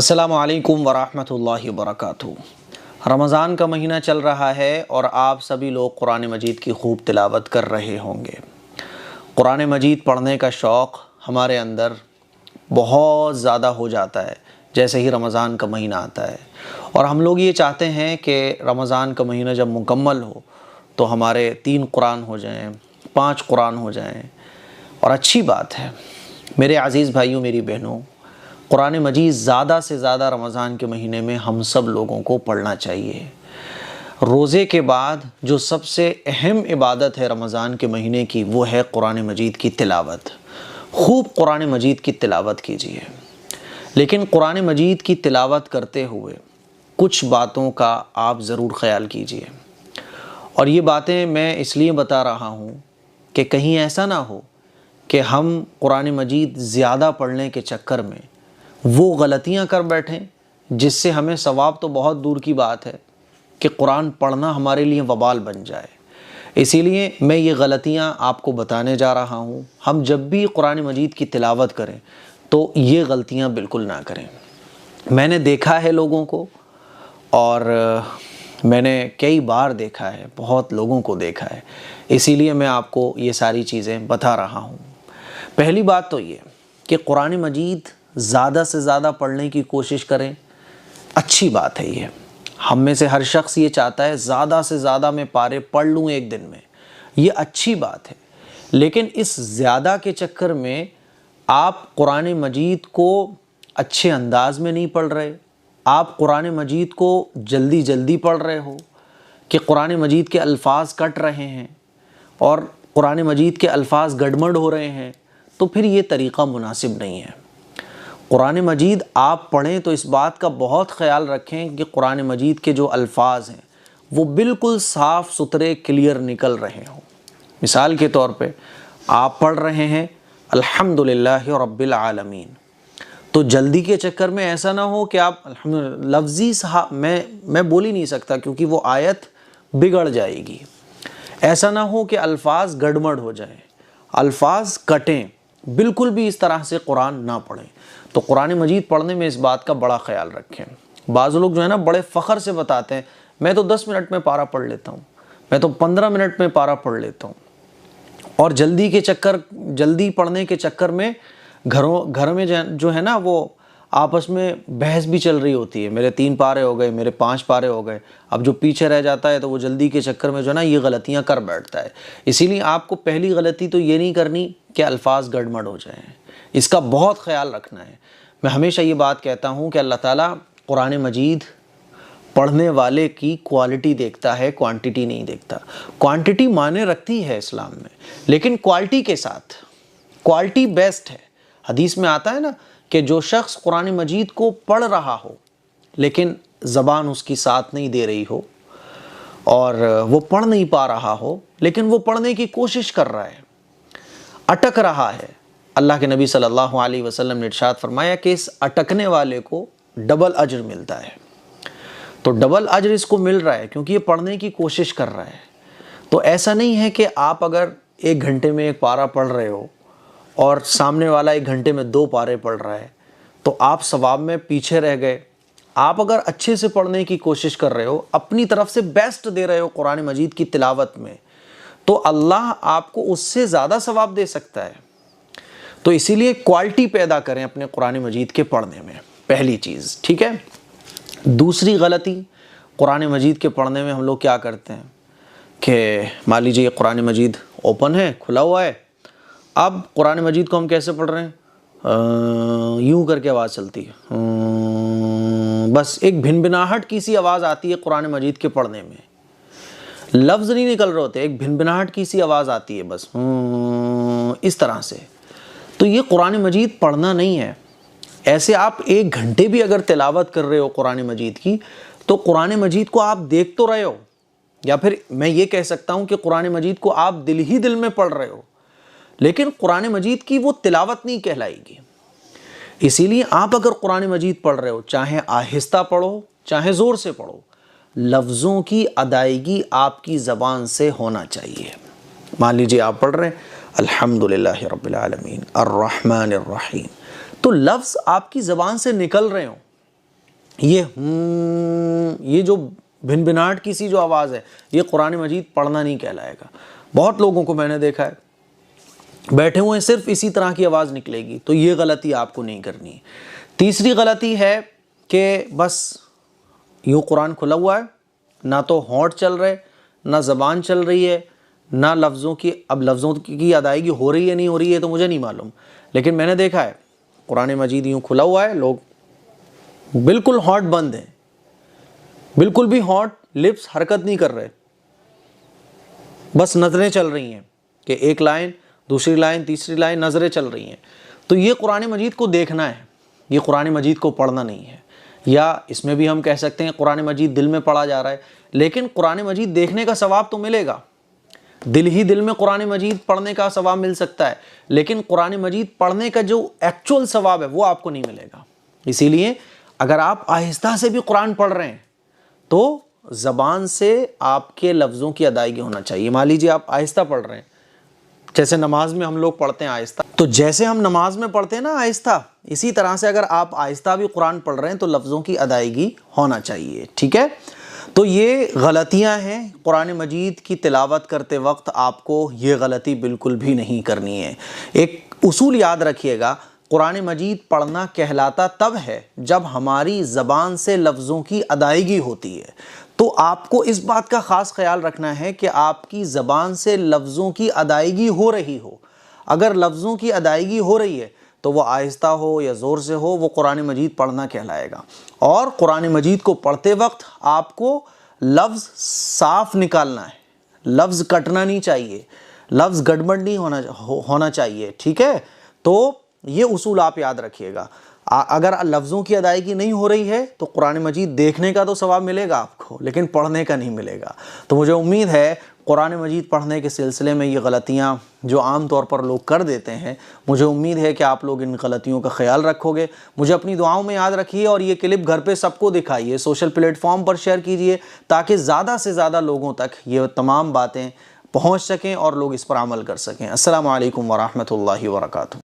السلام علیکم ورحمۃ اللہ وبرکاتہ۔ رمضان کا مہینہ چل رہا ہے اور آپ سبھی لوگ قرآن مجید کی خوب تلاوت کر رہے ہوں گے۔ قرآن مجید پڑھنے کا شوق ہمارے اندر بہت زیادہ ہو جاتا ہے جیسے ہی رمضان کا مہینہ آتا ہے، اور ہم لوگ یہ چاہتے ہیں کہ رمضان کا مہینہ جب مکمل ہو تو ہمارے 3 قرآن ہو جائیں، 5 قرآن ہو جائیں، اور اچھی بات ہے میرے عزیز بھائیوں، میری بہنوں، قرآن مجید زیادہ سے زیادہ رمضان کے مہینے میں ہم سب لوگوں کو پڑھنا چاہیے۔ روزے کے بعد جو سب سے اہم عبادت ہے رمضان کے مہینے کی، وہ ہے قرآن مجید کی تلاوت۔ خوب قرآن مجید کی تلاوت کیجیے، لیکن قرآن مجید کی تلاوت کرتے ہوئے کچھ باتوں کا آپ ضرور خیال کیجیے، اور یہ باتیں میں اس لیے بتا رہا ہوں کہ کہیں ایسا نہ ہو کہ ہم قرآن مجید زیادہ پڑھنے کے چکر میں وہ غلطیاں کر بیٹھیں جس سے ہمیں ثواب تو بہت دور کی بات ہے کہ قرآن پڑھنا ہمارے لیے وبال بن جائے۔ اسی لیے میں یہ غلطیاں آپ کو بتانے جا رہا ہوں۔ ہم جب بھی قرآن مجید کی تلاوت کریں تو یہ غلطیاں بالکل نہ کریں۔ میں نے دیکھا ہے لوگوں کو، اور میں نے کئی بار دیکھا ہے، بہت لوگوں کو دیکھا ہے، اسی لیے میں آپ کو یہ ساری چیزیں بتا رہا ہوں۔ پہلی بات تو یہ کہ قرآن مجید زیادہ سے زیادہ پڑھنے کی کوشش کریں، اچھی بات ہے۔ یہ ہم میں سے ہر شخص یہ چاہتا ہے زیادہ سے زیادہ میں پارے پڑھ لوں ایک دن میں، یہ اچھی بات ہے، لیکن اس زیادہ کے چکر میں آپ قرآن مجید کو اچھے انداز میں نہیں پڑھ رہے، آپ قرآن مجید کو جلدی جلدی پڑھ رہے ہو کہ قرآن مجید کے الفاظ کٹ رہے ہیں اور قرآن مجید کے الفاظ گڑبڑ ہو رہے ہیں، تو پھر یہ طریقہ مناسب نہیں ہے۔ قرآن مجید آپ پڑھیں تو اس بات کا بہت خیال رکھیں کہ قرآن مجید کے جو الفاظ ہیں وہ بالکل صاف ستھرے کلیئر نکل رہے ہوں۔ مثال کے طور پہ آپ پڑھ رہے ہیں الحمدللہ رب العالمین، تو جلدی کے چکر میں ایسا نہ ہو کہ آپ لفظی میں بول ہی نہیں سکتا کیونکہ وہ آیت بگڑ جائے گی، ایسا نہ ہو کہ الفاظ گڑبڑ ہو جائیں، الفاظ کٹیں، بالکل بھی اس طرح سے قرآن نہ پڑھیں۔ تو قرآن مجید پڑھنے میں اس بات کا بڑا خیال رکھیں۔ بعض لوگ جو ہے نا بڑے فخر سے بتاتے ہیں میں تو 10 منٹ میں پارہ پڑھ لیتا ہوں، میں تو 15 منٹ میں پارہ پڑھ لیتا ہوں، اور جلدی پڑھنے کے چکر میں گھر میں جو ہے نا وہ آپس میں بحث بھی چل رہی ہوتی ہے، میرے 3 پارے ہو گئے، میرے 5 پارے ہو گئے، اب جو پیچھے رہ جاتا ہے تو وہ جلدی کے چکر میں جو ہے نا یہ غلطیاں کر بیٹھتا ہے۔ اسی لیے آپ کو پہلی غلطی تو یہ نہیں کرنی کہ الفاظ گڑبڑ ہو جائیں، اس کا بہت خیال رکھنا ہے۔ میں ہمیشہ یہ بات کہتا ہوں کہ اللہ تعالیٰ قرآن مجید پڑھنے والے کی کوالٹی دیکھتا ہے، کوانٹٹی نہیں دیکھتا۔ کوانٹٹی معنی رکھتی ہے اسلام میں، لیکن کوالٹی کے ساتھ، کوالٹی بیسٹ ہے۔ حدیث میں آتا ہے نا کہ جو شخص قرآن مجید کو پڑھ رہا ہو لیکن زبان اس کی ساتھ نہیں دے رہی ہو، اور وہ پڑھ نہیں پا رہا ہو لیکن وہ پڑھنے کی کوشش کر رہا ہے، اٹک رہا ہے، اللہ کے نبی صلی اللہ علیہ وسلم نے ارشاد فرمایا کہ اس اٹکنے والے کو ڈبل اجر ملتا ہے۔ تو ڈبل اجر اس کو مل رہا ہے کیونکہ یہ پڑھنے کی کوشش کر رہا ہے۔ تو ایسا نہیں ہے کہ آپ اگر 1 گھنٹے میں 1 پارہ پڑھ رہے ہو اور سامنے والا 1 گھنٹے میں 2 پارے پڑھ رہا ہے تو آپ ثواب میں پیچھے رہ گئے۔ آپ اگر اچھے سے پڑھنے کی کوشش کر رہے ہو، اپنی طرف سے بیسٹ دے رہے ہو قرآن مجید کی تلاوت میں، تو اللہ آپ کو اس سے زیادہ ثواب دے سکتا ہے۔ تو اسی لیے کوالٹی پیدا کریں اپنے قرآن مجید کے پڑھنے میں، پہلی چیز، ٹھیک ہے۔ دوسری غلطی قرآن مجید کے پڑھنے میں ہم لوگ کیا کرتے ہیں کہ مان لیجیے یہ قرآن مجید اوپن ہے، کھلا ہوا ہے، اب قرآن مجید کو ہم کیسے پڑھ رہے ہیں؟ یوں کر کے آواز چلتی ہے، بس ایک بھنبھناہٹ کی سی آواز آتی ہے قرآن مجید کے پڑھنے میں، لفظ نہیں نکل رہے ہوتے، ایک بھنبھناہٹ کی سی آواز آتی ہے بس اس طرح سے۔ تو یہ قرآن مجید پڑھنا نہیں ہے۔ ایسے آپ 1 گھنٹے بھی اگر تلاوت کر رہے ہو قرآن مجید کی، تو قرآن مجید کو آپ دیکھ تو رہے ہو، یا پھر میں یہ کہہ سکتا ہوں کہ قرآن مجید کو آپ دل ہی دل میں پڑھ رہے ہو، لیکن قرآن مجید کی وہ تلاوت نہیں کہلائے گی۔ اسی لیے آپ اگر قرآن مجید پڑھ رہے ہو، چاہے آہستہ پڑھو چاہے زور سے پڑھو، لفظوں کی ادائیگی آپ کی زبان سے ہونا چاہیے۔ مان لیجیے آپ پڑھ رہے ہیں الحمدللہ رب العالمین الرحمن الرحیم، تو لفظ آپ کی زبان سے نکل رہے ہوں، یہ جو بھن بھناٹ کی سی جو آواز ہے، یہ قرآن مجید پڑھنا نہیں کہلائے گا۔ بہت لوگوں کو میں نے دیکھا ہے بیٹھے ہوئے ہیں، صرف اسی طرح کی آواز نکلے گی، تو یہ غلطی آپ کو نہیں کرنی ہے۔ تیسری غلطی ہے کہ بس یوں قرآن کھلا ہوا ہے، نہ تو ہونٹ چل رہے، نہ زبان چل رہی ہے، نہ لفظوں کی ادائیگی ہو رہی ہے نہیں ہو رہی ہے تو مجھے نہیں معلوم، لیکن میں نے دیکھا ہے قرآن مجید یوں کھلا ہوا ہے، لوگ بالکل ہونٹ بند ہیں، بالکل بھی ہونٹ لپس حرکت نہیں کر رہے، بس نظریں چل رہی ہیں کہ ایک لائن، دوسری لائن، تیسری لائن، نظریں چل رہی ہیں۔ تو یہ قرآن مجید کو دیکھنا ہے، یہ قرآن مجید کو پڑھنا نہیں ہے۔ یا اس میں بھی ہم کہہ سکتے ہیں قرآن مجید دل میں پڑھا جا رہا ہے، لیکن قرآن مجید دیکھنے کا ثواب تو ملے گا، دل میں قرآن مجید پڑھنے کا ثواب مل سکتا ہے، لیکن قرآن مجید پڑھنے کا جو ایکچول ثواب ہے وہ آپ کو نہیں ملے گا۔ اسی لیے اگر آپ آہستہ سے بھی قرآن پڑھ رہے ہیں تو زبان سے آپ کے لفظوں کی ادائیگی ہونا چاہیے۔ مان لیجیے آپ آہستہ پڑھ رہے ہیں، جیسے نماز میں ہم لوگ پڑھتے ہیں آہستہ، تو جیسے ہم نماز میں پڑھتے ہیں نا آہستہ، اسی طرح سے اگر آپ آہستہ بھی قرآن پڑھ رہے ہیں تو لفظوں کی ادائیگی ہونا چاہیے، ٹھیک ہے؟ تو یہ غلطیاں ہیں، قرآن مجید کی تلاوت کرتے وقت آپ کو یہ غلطی بالکل بھی نہیں کرنی ہے۔ ایک اصول یاد رکھیے گا، قرآن مجید پڑھنا کہلاتا تب ہے جب ہماری زبان سے لفظوں کی ادائیگی ہوتی ہے۔ تو آپ کو اس بات کا خاص خیال رکھنا ہے کہ آپ کی زبان سے لفظوں کی ادائیگی ہو رہی ہو۔ اگر لفظوں کی ادائیگی ہو رہی ہے تو وہ آہستہ ہو یا زور سے ہو، وہ قرآن مجید پڑھنا کہلائے گا۔ اور قرآن مجید کو پڑھتے وقت آپ کو لفظ صاف نکالنا ہے، لفظ کٹنا نہیں چاہیے، لفظ گڑبڑ نہیں ہونا چاہیے، ٹھیک ہے؟ تو یہ اصول آپ یاد رکھیے گا۔ اگر لفظوں کی ادائیگی نہیں ہو رہی ہے تو قرآن مجید دیکھنے کا تو ثواب ملے گا آپ کو، لیکن پڑھنے کا نہیں ملے گا۔ تو مجھے امید ہے قرآن مجید پڑھنے کے سلسلے میں یہ غلطیاں جو عام طور پر لوگ کر دیتے ہیں، مجھے امید ہے کہ آپ لوگ ان غلطیوں کا خیال رکھو گے۔ مجھے اپنی دعاؤں میں یاد رکھیے اور یہ کلپ گھر پہ سب کو دکھائیے، سوشل پلیٹ فارم پر شیئر کیجیے تاکہ زیادہ سے زیادہ لوگوں تک یہ تمام باتیں پہنچ سکیں اور لوگ اس پر عمل کر سکیں۔ السلام علیکم ورحمۃ اللہ وبرکاتہ۔